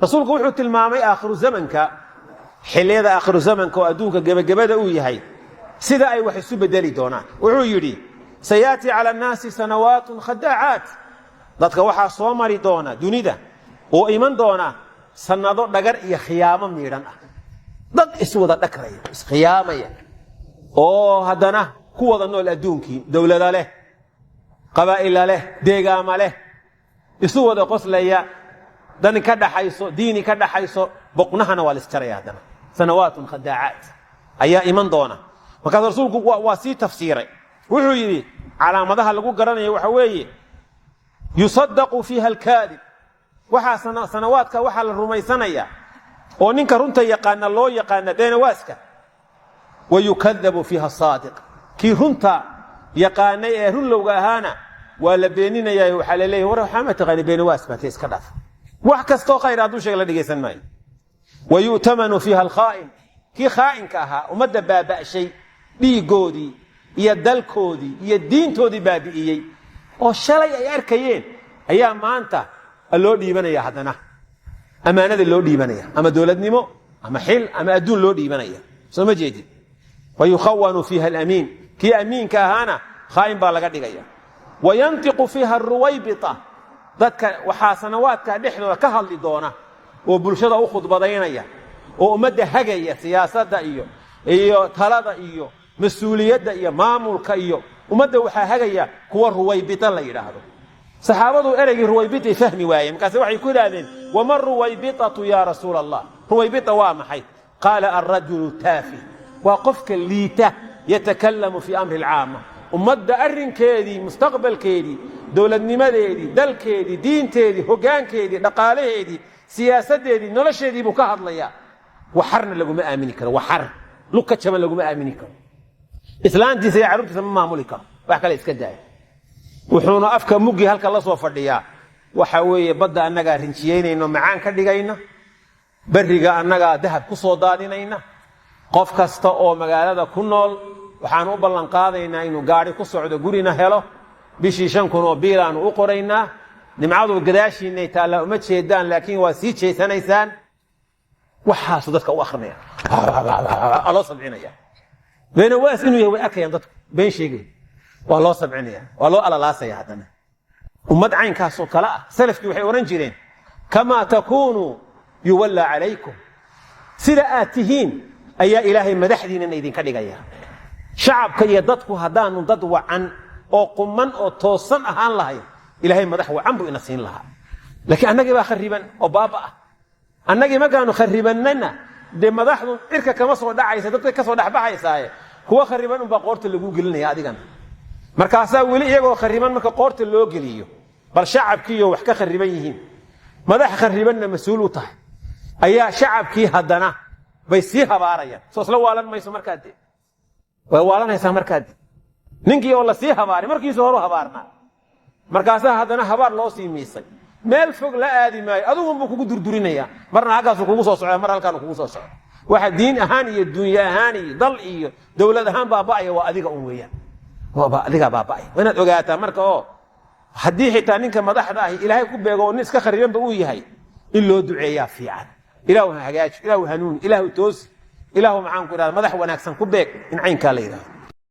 رسولك وحو تلمامي آخر زمنك حليذا آخر زمنك وأدونك جبجبدا ويهي سيدا أي وحسو بدلي دونان وحو يري سيأتي على الناس سنوات خداعات dadka waxa soo mari doona dunida oo iman doona sanado dhagar iyo khiyaamo miidhan ah dad iswada dhakraya isqiyaamaya oo hadana ku wada nool adduunkii dawlada leh qabaa'il leh deegaama leh isu wada qoslaya dan ka dhaxayso diini ka dhaxayso boqnahana waa listaraya hadana sanawaatun khadaacaat ayaa iman doona marka rasuulku waa si tafsiiray wuxuu yiri calaamadaha lagu garanayo waxa weeye يصدق فيها الكاذب وحا سنواتك وحا الرميسانيا وننك رنتا يقانا الله يقانا بين واسكا ويكذب فيها الصادق كي رنتا يقانا يهرون لو قاهانا ولا بيننا يا يوحل إليه ورحمة غني بين واسكا تيسكداف وحكستو خير هذا شيء لدي جسن ماي ويؤتمن فيها الخائن كي خائن كاها ومد بابا شيء بي قودي يدل كودي يدين تودي بابي إيي oo shalay ay arkayeen ayaa maanta loo dhiibanaya hadana amaanada loo dhiibanaya ama dawladnimo ama xil ama adduun loo dhiibanaya soo ma jeedid wayukhawanu fiha al-amin ki aminka ahana khayn baa laga dhigaya wayantiqu fiha ar-ruwaybita dadka waxa sanawaadka dhexdooda ka hadli doona oo bulshada u khudbadaynaya oo umada hagaya siyaasadda iyo talada iyo mas'uuliyadda iyo maamulka iyo umada waxa hagaya kuwa ruwaybita la yiraahdo saxaabadu ereygi ruwaybita fahmi waayeen kaas waxay ku yiraahdeen wama ruwaybitatu ya rasuul allah ruwaybita waa maxay qala ar-rajulu tafi wa qofka liita yatakallamu fi amri al-aama umada arrinkeedii mustaqbalkeedii dawladnimadeedii dalkeedii diinteedii hogaankeedii dhaqaalaheedii siyaasadeedii nolosheedii buu ka hadlaya waxarna lagu ma aamini karo waxar luka jama lagu ma aamini karo islaantiisa iyo carruurtiisa ma maamuli karo wax kale iska daay wuxuuna afka mugi halka la soo fadhiyaa waxa weeye badda annaga rinjiyeynayno macaan ka dhigayna bariga annaga dahab ku soo daadinayna qof kasta oo magaalada ku nool waxaan u ballan qaadaynaa inuu gaari ku socdo gurina helo bishii 5,000 oo biilaan u qoraynaa nimcadu gadaashiinay taala uma jeedaan laakiin waa sii jeesanaysaan waxaas dadka u akhrinaya Allah sabcinaya بين واس إنه يهوي أكيد ضد بين شيء والله سبعينيا والله على لا سيهدنا ومد عين كاسو كلا سلف كي وحي ورنجرين كما تكونوا يولى عليكم سرآتهين أي إلهي مدحدين إن إذن كدقايا شعب كي يضدكوا هدان ضد وعن أو قمن أو توصن أهان لهاي إلهي مدح وعن بو إنسين لها لكن أنك با خريبا أو بابا أنك ما كانوا خريبا de madaxdu irka kama soo dhacaysa dadka ka soo dhaxbaxaysaa kuwa khariban ba qoorta lagu gelinaya adigan markaas wali iyagoo khariban marka qoorta loo geliyo bal shacabkiyo wax ka khariban yihiin madax kharibanna mas'uul u tahay ayaa shacabkii hadana bay si habaarayaan soo isla waalan mayso markaad way waalanaysaa markaad ninkii oo la si habaari markii soo horo habaarna markaas hadana habaar loo sii miisay meel fog la aadi maayo adigu ma kugu durdurinaya marna halkaas kugu soo socdo mar halkaan kugu soo socdo waxa diin ahaan iyo dunya ahaan iyo dal iyo dawlad ahaan baaba'aya waa adiga un weeyaan waa adiga baaba'ay wanaad ogaataa marka oo hadii xitaa ninka madaxda ah ilaahay ku beego oo iska khariban uu yahay in loo duceeyaa fiican ilaahu hagaaj ilaahu hanuun ilaahu toos ilaahu macaan ku madax wanaagsan ku beeg in caynka la yiraahdo